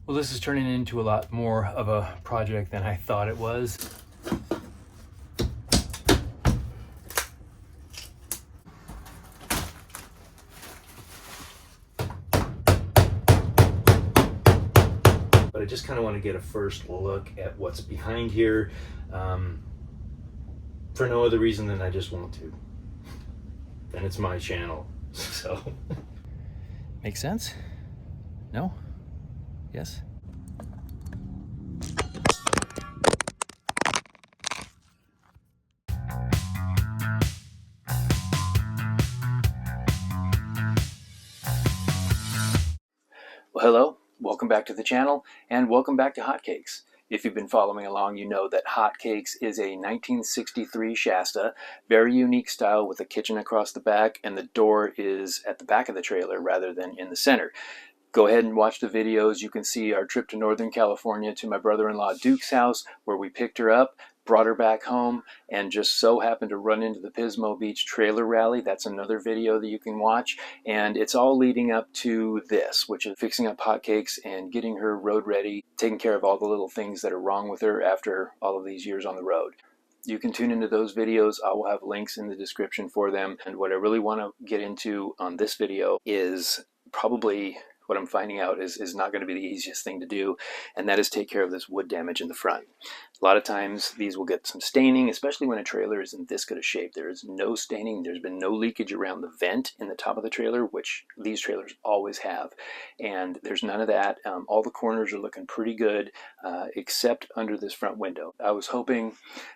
Well, this is turning into a lot more of a project than I thought it was. But I just kind of want to get a first look at what's behind here, for no other reason than I just want to. And it's my channel, so. Makes sense? No? Yes? Well, hello, welcome back to the channel, and welcome back to Hotcakes. If you've been following along, you know that Hotcakes is a 1963 Shasta, very unique style with a kitchen across the back, and the door is at the back of the trailer rather than in the center. Go ahead and watch the videos. You can see our trip to Northern California to my brother-in-law Duke's house, where we picked her up, brought her back home, and just so happened to run into the Pismo Beach Trailer Rally. That's another video that you can watch. And it's all leading up to this, which is fixing up Hotcakes and getting her road ready, taking care of all the little things that are wrong with her after all of these years on the road. You can tune into those videos. I will have links in the description for them. And what I really want to get into on this video is probably what I'm finding out is not going to be the easiest thing to do, and that is take care of this wood damage in the front. A lot of times these will get some staining, especially when a trailer is in this good a shape. There is no staining. There's been no leakage around the vent in the top of the trailer, which these trailers always have. And there's none of that. All the corners are looking pretty good, except under this front window. I was hoping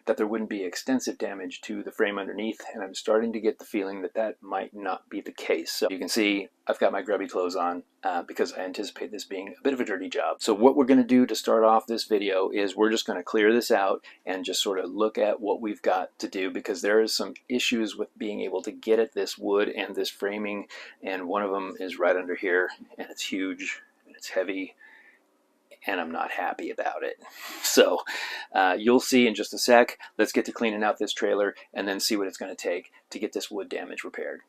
that there wouldn't be extensive damage to the frame underneath, and I'm starting to get the feeling that that might not be the case. So you can see I've got my grubby clothes on because I anticipate this being a bit of a dirty job. So what we're going to do to start off this video is we're just going to clear this out and just sort of look at what we've got to do, because there is some issues with being able to get at this wood and this framing, and one of them is right under here, and it's huge and it's heavy, and I'm not happy about it. So you'll see in just a sec. Let's get to cleaning out this trailer and then see what it's going to take to get this wood damage repaired.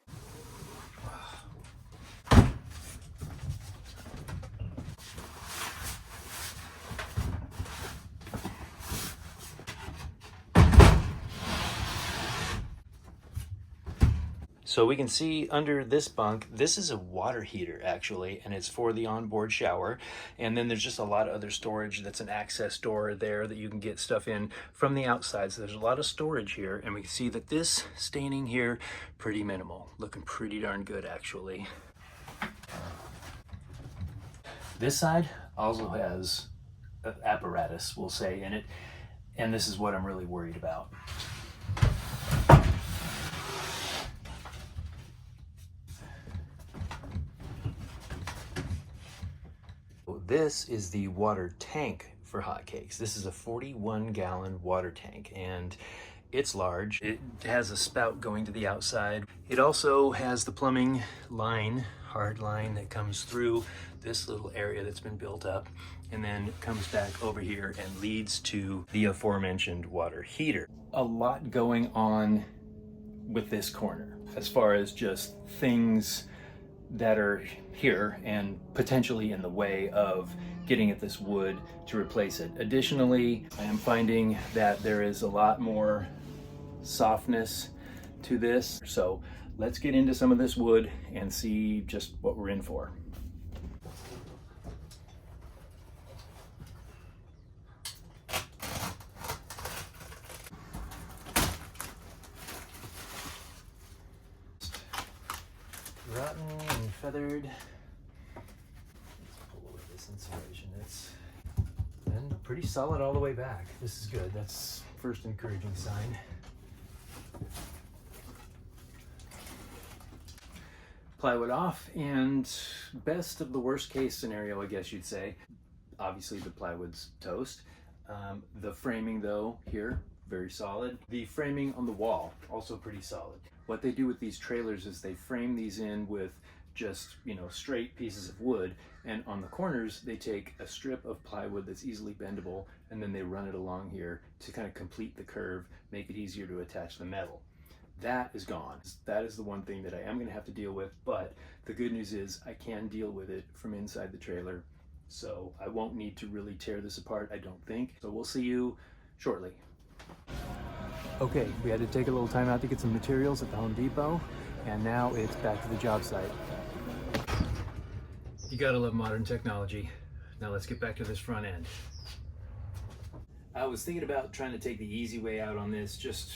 So we can see under this bunk, this is a water heater actually, and it's for the onboard shower. And then there's just a lot of other storage. That's an access door there that you can get stuff in from the outside. So there's a lot of storage here, and we can see that this staining here, pretty minimal, looking pretty darn good actually. This side also has apparatus, we'll say, in it, and this is what I'm really worried about. This is the water tank for Hotcakes. This is a 41-gallon water tank, and it's large. It has a spout going to the outside. It also has the plumbing line, hard line, that comes through this little area that's been built up and then comes back over here and leads to the aforementioned water heater. A lot going on with this corner as far as just things that are here and potentially in the way of getting at this wood to replace it. Additionally, I am finding that there is a lot more softness to this. So let's get into some of this wood and see just what we're in for. Rotten and feathered. Let's pull away this insulation. It's been pretty solid all the way back. This is good. That's first encouraging sign. Plywood off, and best of the worst case scenario, I guess you'd say. Obviously the plywood's toast. The framing though here, very solid. The framing on the wall, also pretty solid. What they do with these trailers is they frame these in with just, straight pieces of wood, and on the corners they take a strip of plywood that's easily bendable, and then they run it along here to kind of complete the curve, make it easier to attach the metal. That is gone. That is the one thing that I am going to have to deal with, but the good news is I can deal with it from inside the trailer so I won't need to really tear this apart, I don't think. So we'll see you shortly. Okay, we had to take a little time out to get some materials at the Home Depot, and now it's back to the job site. You gotta love modern technology. Now let's get back to this front end. I was thinking about trying to take the easy way out on this just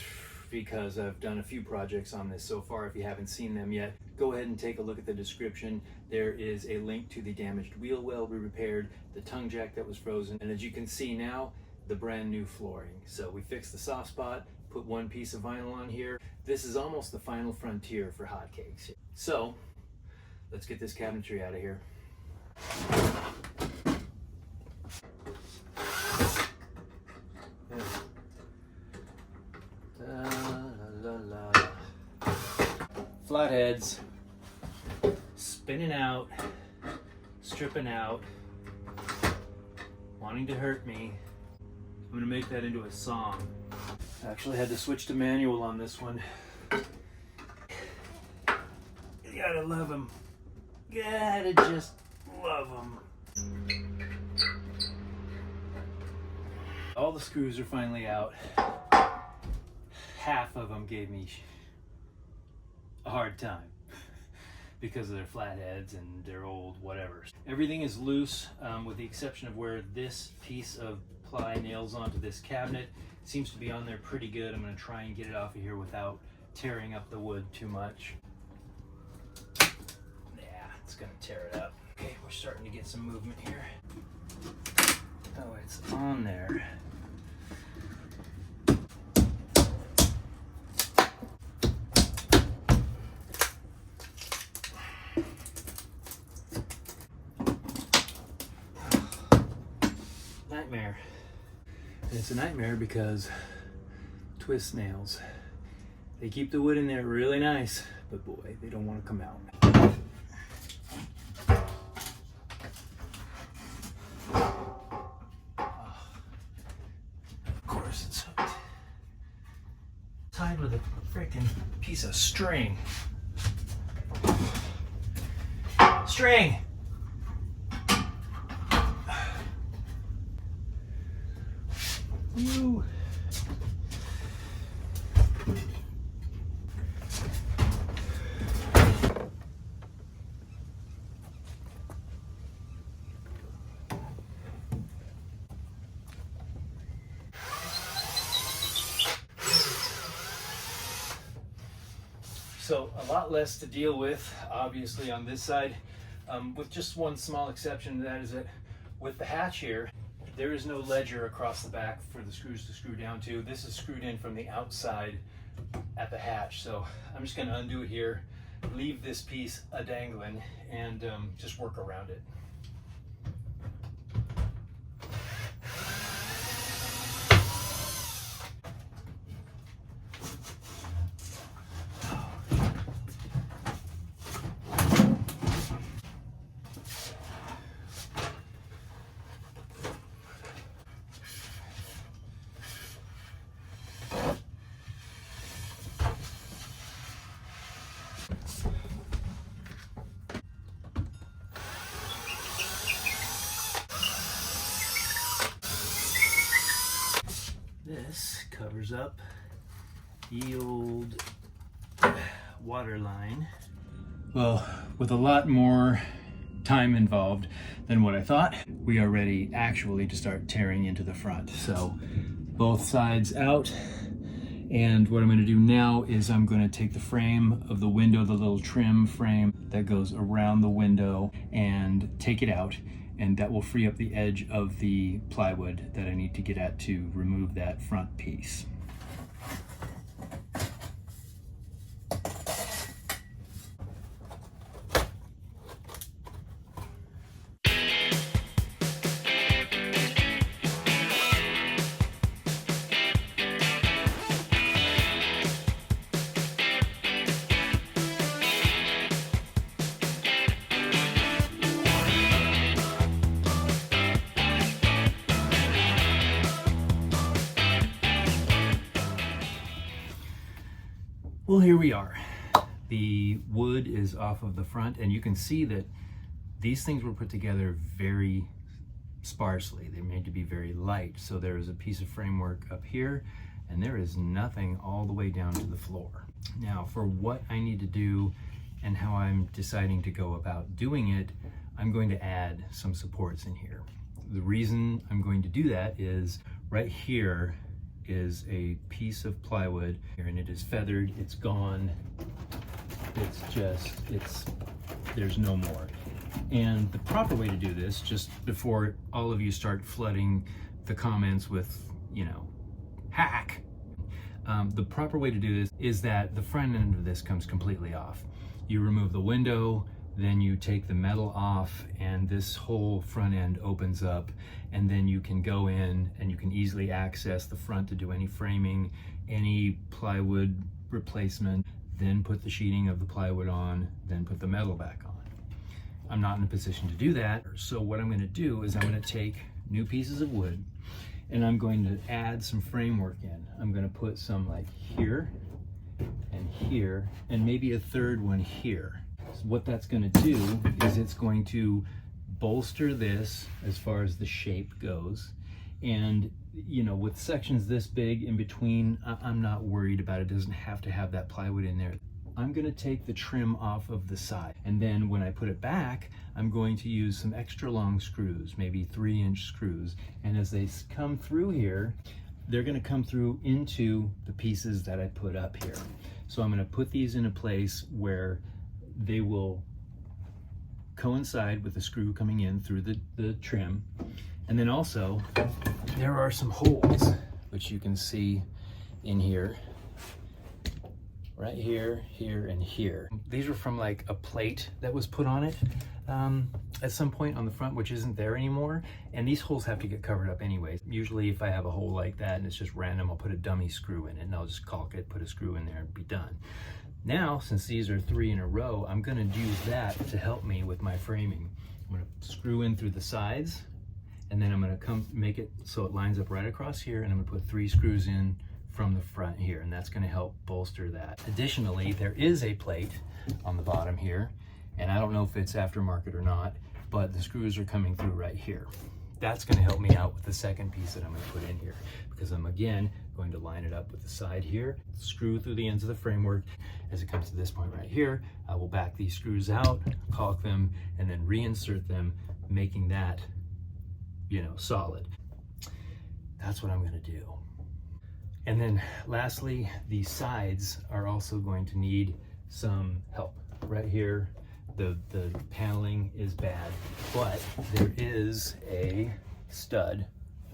because I've done a few projects on this so far. If you haven't seen them yet, go ahead and take a look at the description. There is a link to the damaged wheel well we repaired, the tongue jack that was frozen, and as you can see now, the brand new flooring. So we fixed the soft spot, put one piece of vinyl on here. This is almost the final frontier for Hotcakes. So let's get this cabinetry out of here. Flatheads, spinning out, stripping out, wanting to hurt me. I'm gonna make that into a song. I actually had to switch to manual on this one. You gotta love them. Gotta just love them. All the screws are finally out. Half of them gave me a hard time because of their flatheads and their old whatever. Everything is loose with the exception of where this piece of ply nails onto this cabinet. It seems to be on there pretty good. I'm going to try and get it off of here without tearing up the wood too much. Yeah, it's going to tear it up. Okay, we're starting to get some movement here. Oh, it's on there. Nightmare. And it's a nightmare because twist nails. They keep the wood in there really nice, but boy, they don't want to come out. Oh, of course it's hooked. Tied with a freaking piece of string. String! You. So a lot less to deal with, obviously, on this side, with just one small exception, and that is that with the hatch here, there is no ledger across the back for the screws to screw down to. This is screwed in from the outside at the hatch. So I'm just gonna undo it here, leave this piece a-dangling, and just work around it. This covers up the old water line. Well, with a lot more time involved than what I thought, we are ready actually to start tearing into the front. So both sides out. And what I'm going to do now is I'm going to take the frame of the window, the little trim frame that goes around the window, and take it out. And that will free up the edge of the plywood that I need to get at to remove that front piece. Well, here we are. The wood is off of the front, and you can see that these things were put together very sparsely. They're made to be very light. So there is a piece of framework up here, and there is nothing all the way down to the floor. Now, for what I need to do and how I'm deciding to go about doing it, I'm going to add some supports in here. The reason I'm going to do that is right here is a piece of plywood here, and it is feathered, it's gone, there's no more. And the proper way to do this, just before all of you start flooding the comments with, you know, hack, the proper way to do this is that the front end of this comes completely off. You remove the window, then you take the metal off, and this whole front end opens up, and then you can go in and you can easily access the front to do any framing, any plywood replacement, then put the sheeting of the plywood on, then put the metal back on. I'm not in a position to do that, so what I'm going to do is I'm going to take new pieces of wood and I'm going to add some framework in. I'm going to put some like here and maybe a third one here. So what that's going to do is it's going to bolster this as far as the shape goes. And you know, with sections this big in between, I'm not worried about it. It doesn't have to have that plywood in there. I'm going to take the trim off of the side, and then when I put it back, I'm going to use some extra long screws, maybe 3-inch screws, and as they come through here, they're going to come through into the pieces that I put up here. So I'm going to put these in a place where they will coincide with the screw coming in through the trim. And then also there are some holes which you can see in here, right here, here, and here. These are from like a plate that was put on it at some point on the front, which isn't there anymore. And these holes have to get covered up anyway. Usually if I have a hole like that and it's just random, I'll put a dummy screw in it and I'll just caulk it, put a screw in there and be done. Now, since these are 3 in a row, I'm gonna use that to help me with my framing. I'm gonna screw in through the sides, and then I'm gonna make it so it lines up right across here, and I'm gonna put 3 screws in from the front here, and that's gonna help bolster that. Additionally, there is a plate on the bottom here, and I don't know if it's aftermarket or not, but the screws are coming through right here. That's gonna help me out with the second piece that I'm gonna put in here, because I'm again going to line it up with the side here, screw through the ends of the framework. As it comes to this point right here, I will back these screws out, caulk them, and then reinsert them, making that, you know, solid. That's what I'm gonna do. And then lastly, the sides are also going to need some help. Right here, the paneling is bad, but there is a stud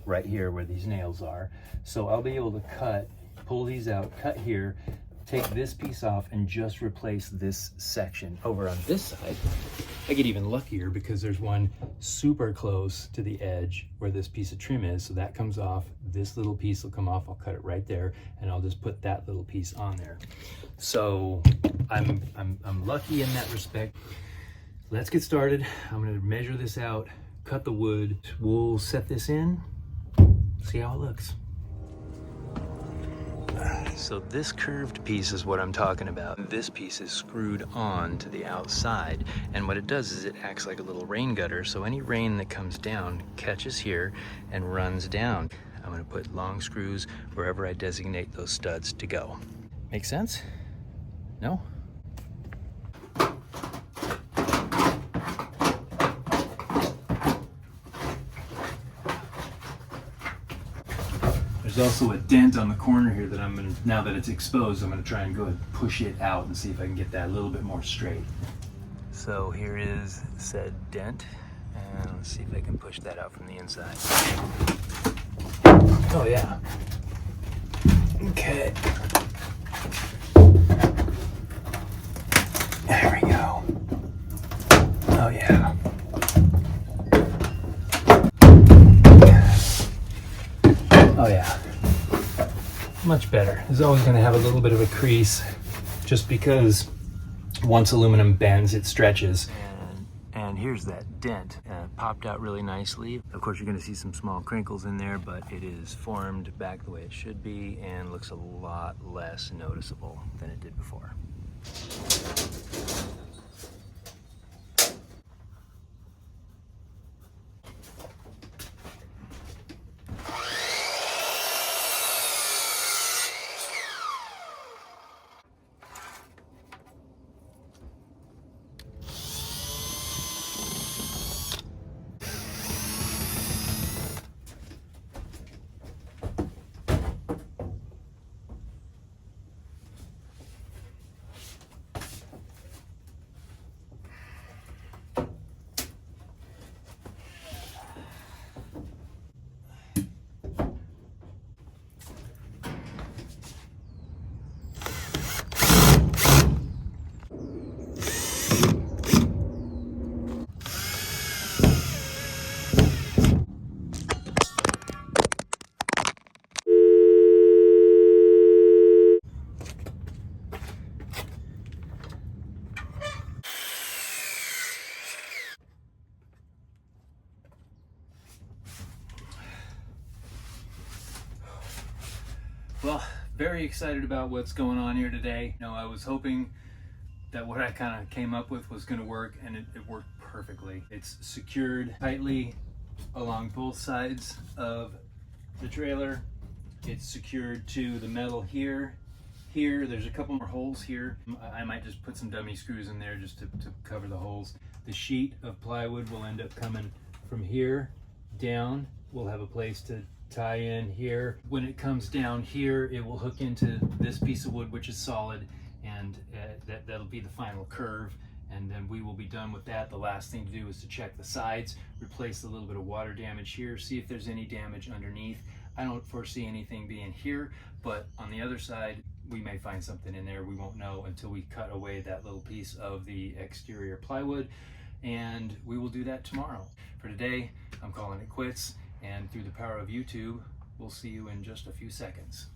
right here where these nails are. So I'll be able to pull these out, cut here, take this piece off, and just replace this section. Over on this side, I get even luckier because there's one super close to the edge where this piece of trim is. So that comes off, this little piece will come off, I'll cut it right there, and I'll just put that little piece on there. So I'm lucky in that respect. Let's get started. I'm gonna measure this out, cut the wood. We'll set this in, see how it looks. So this curved piece is what I'm talking about. This piece is screwed on to the outside, and what it does is it acts like a little rain gutter, so any rain that comes down catches here and runs down. I'm going to put long screws wherever I designate those studs to go. Make sense? No? There's also a dent on the corner here that I'm gonna, now that it's exposed, I'm gonna try and go ahead and push it out and see if I can get that a little bit more straight. So here is said dent, and let's see if I can push that out from the inside. Oh yeah. Okay. There we go. Oh yeah. Oh yeah. Much better. It's always going to have a little bit of a crease just because once aluminum bends, it stretches. And here's that dent. Popped out really nicely. Of course, you're going to see some small crinkles in there, but it is formed back the way it should be and looks a lot less noticeable than it did before. Very excited about what's going on here today. You know, I was hoping that what I kind of came up with was going to work, and it worked perfectly. It's secured tightly along both sides of the trailer. It's secured to the metal here. There's a couple more holes here. I might just put some dummy screws in there just to cover the holes. The sheet of plywood will end up coming from here down. We'll have a place to tie in here. When it comes down here, it will hook into this piece of wood, which is solid, and that'll be the final curve. And then we will be done with that. The last thing to do is to check the sides, replace a little bit of water damage here, see if there's any damage underneath. I don't foresee anything being here, but on the other side, we may find something in there. We won't know until we cut away that little piece of the exterior plywood, and we will do that tomorrow. For today, I'm calling it quits, and through the power of YouTube, we'll see you in just a few seconds.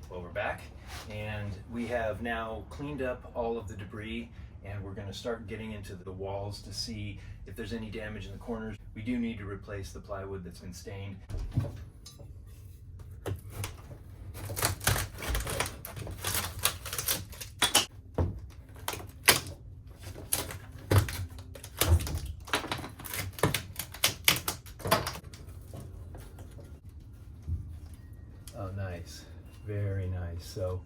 Well, we're back, and we have now cleaned up all of the debris, and we're going to start getting into the walls to see if there's any damage in the corners. We do need to replace the plywood that's been stained. Oh, nice. Very nice. So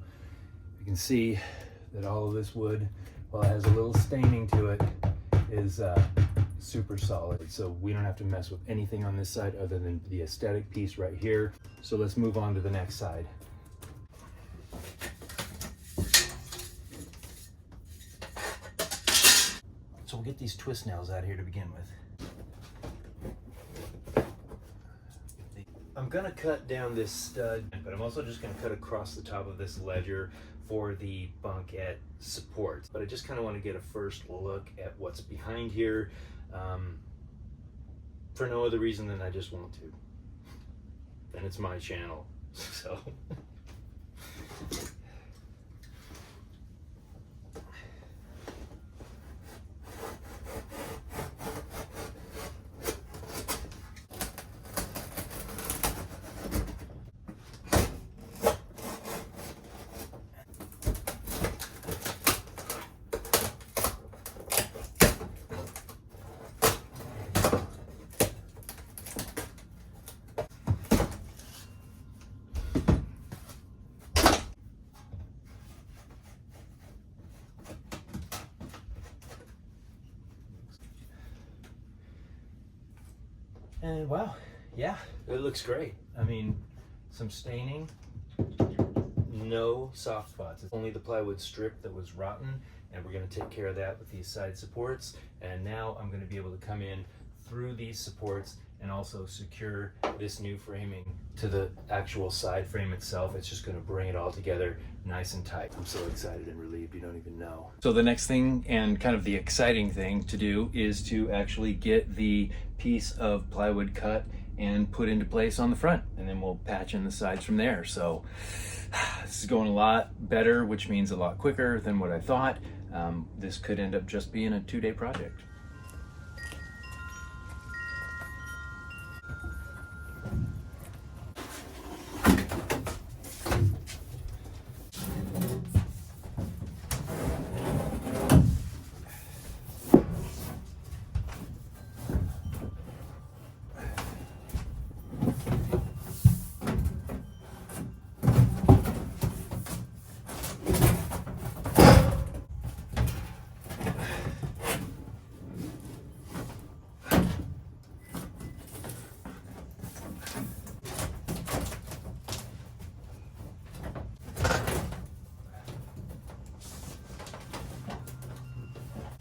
you can see that all of this wood, while it has a little staining to it, is super solid. So we don't have to mess with anything on this side other than the aesthetic piece right here. So let's move on to the next side. So we'll get these twist nails out here to begin with. I'm gonna cut down this stud, but I'm also just gonna cut across the top of this ledger for the bunket support. But I just kind of want to get a first look at what's behind here, for no other reason than I just want to. And it's my channel, so. And wow, yeah, it looks great. I mean, some staining, no soft spots. It's only the plywood strip that was rotten, and we're going to take care of that with these side supports. And now I'm going to be able to come in through these supports and also secure this new framing to the actual side frame itself. It's just going to bring it all together nice and tight. I'm so excited and relieved you don't even know. So the next thing, and kind of the exciting thing to do, is to actually get the piece of plywood cut and put into place on the front, and then we'll patch in the sides from there. So this is going a lot better, which means a lot quicker than what I thought. This could end up just being a 2-day project.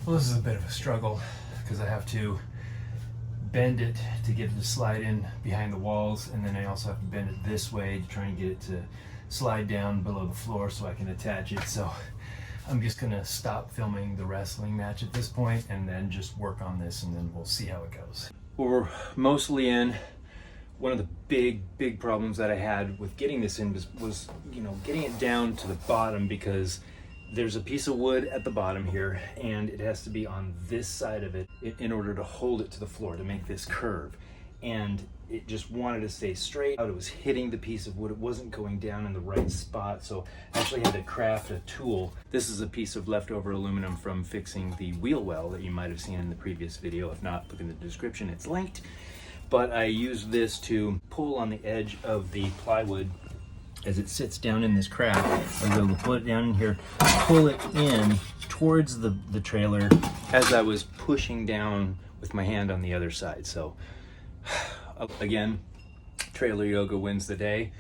Well, this is a bit of a struggle because I have to bend it to get it to slide in behind the walls, and then I also have to bend it this way to try and get it to slide down below the floor so I can attach it. So I'm just gonna stop filming the wrestling match at this point and then just work on this, and then we'll see how it goes. Well, we're mostly in. One of the big problems that I had with getting this in was getting it down to the bottom, because there's a piece of wood at the bottom here, and it has to be on this side of it in order to hold it to the floor, to make this curve. and it just wanted to stay straight out. It was hitting the piece of wood. It wasn't going down in the right spot, so I actually had to craft a tool. This is a piece of leftover aluminum from fixing the wheel well that you might have seen in the previous video. If not, look in the description, it's linked. But I used this to pull on the edge of the plywood as it sits down in this crack. I was able to put it down in here, pull it in towards the trailer as I was pushing down with my hand on the other side. So again, trailer yoga wins the day.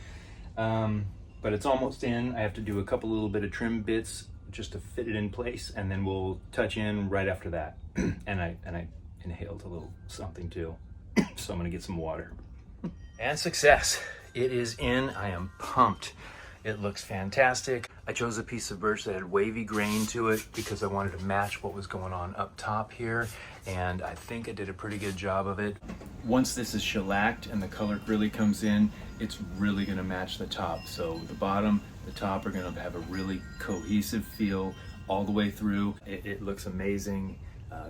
But it's almost in. I have to do a couple little bit of trim bits just to fit it in place, and then we'll touch in right after that. and I inhaled a little something too. So I'm gonna get some water. And success. It is in. I am pumped. It looks fantastic. I chose a piece of birch that had wavy grain to it because I wanted to match what was going on up top here, and I think I did a pretty good job of it. Once this is shellacked and the color really comes in, it's really gonna match the top. So the bottom, the top are gonna have a really cohesive feel all the way through. It looks amazing.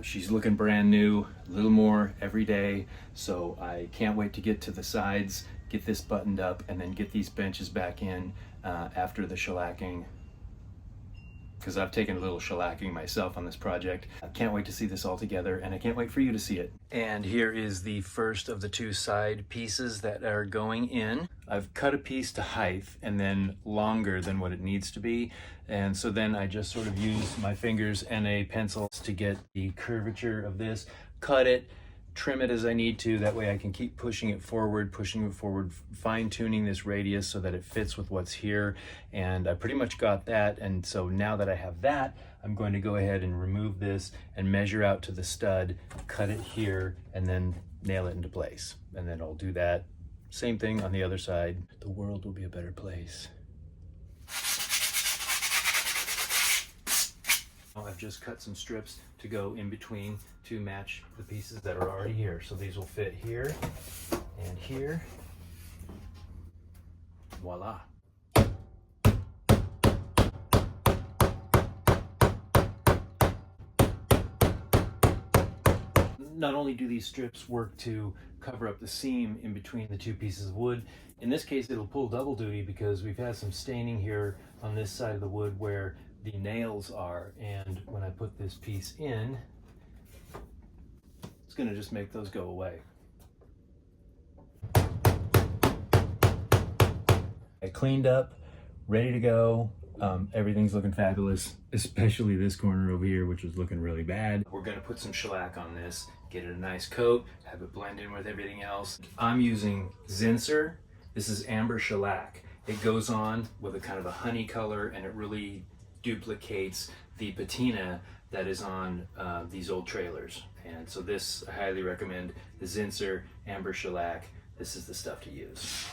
She's looking brand new, a little more every day. So I can't wait to get to the sides, get this buttoned up, and then get these benches back in after the shellacking, because I've taken a little shellacking myself on this project. I can't wait to see this all together, and I can't wait for you to see it. And here is the first of the two side pieces that are going in. I've cut a piece to height and then longer than what it needs to be. And so then I just sort of use my fingers and a pencil to get the curvature of this, cut it, trim it as I need to. That way I can keep pushing it forward, fine tuning this radius so that it fits with what's here. And I pretty much got that. And so now that I have that, I'm going to go ahead and remove this and measure out to the stud, cut it here, and then nail it into place. And then I'll do that. Same thing on the other side. The world will be a better place. I've just cut some strips to go in between to match the pieces that are already here. So these will fit here and here. Voila. Not only do these strips work to cover up the seam in between the two pieces of wood, in this case it'll pull double duty because we've had some staining here on this side of the wood where the nails are, and when I put this piece in, it's going to just make those go away. I cleaned up, ready to go. Everything's looking fabulous, especially this corner over here, which was looking really bad. We're going to put some shellac on this, get it a nice coat, have it blend in with everything else. I'm using Zinsser. This is amber shellac. It goes on with a kind of a honey color, and it really duplicates the patina that is on these old trailers. And so this, I highly recommend the Zinsser Amber Shellac. This is the stuff to use.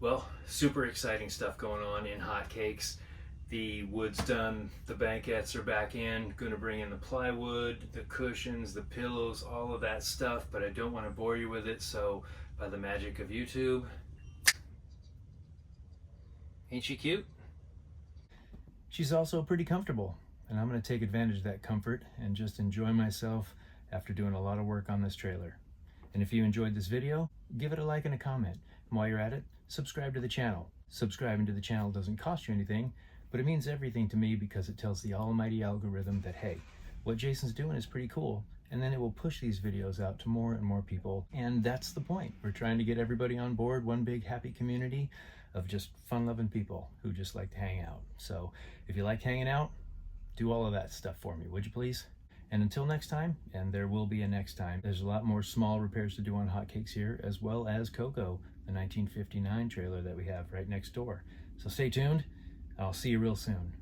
Well, super exciting stuff going on in Hotcakes. The wood's done, the banquettes are back in, gonna bring in the plywood, the cushions, the pillows, all of that stuff, but I don't want to bore you with it, so by the magic of YouTube, ain't she cute? She's also pretty comfortable, and I'm gonna take advantage of that comfort and just enjoy myself after doing a lot of work on this trailer. And if you enjoyed this video, give it a like and a comment. And while you're at it, subscribe to the channel. Subscribing to the channel doesn't cost you anything, but it means everything to me because it tells the almighty algorithm that, hey, what Jason's doing is pretty cool, and then it will push these videos out to more and more people, and that's the point. We're trying to get everybody on board, one big happy community of just fun-loving people who just like to hang out. So if you like hanging out, do all of that stuff for me, would you please? And until next time, and there will be a next time, there's a lot more small repairs to do on Hotcakes here, as well as Coco, the 1959 trailer that we have right next door. So stay tuned. I'll see you real soon.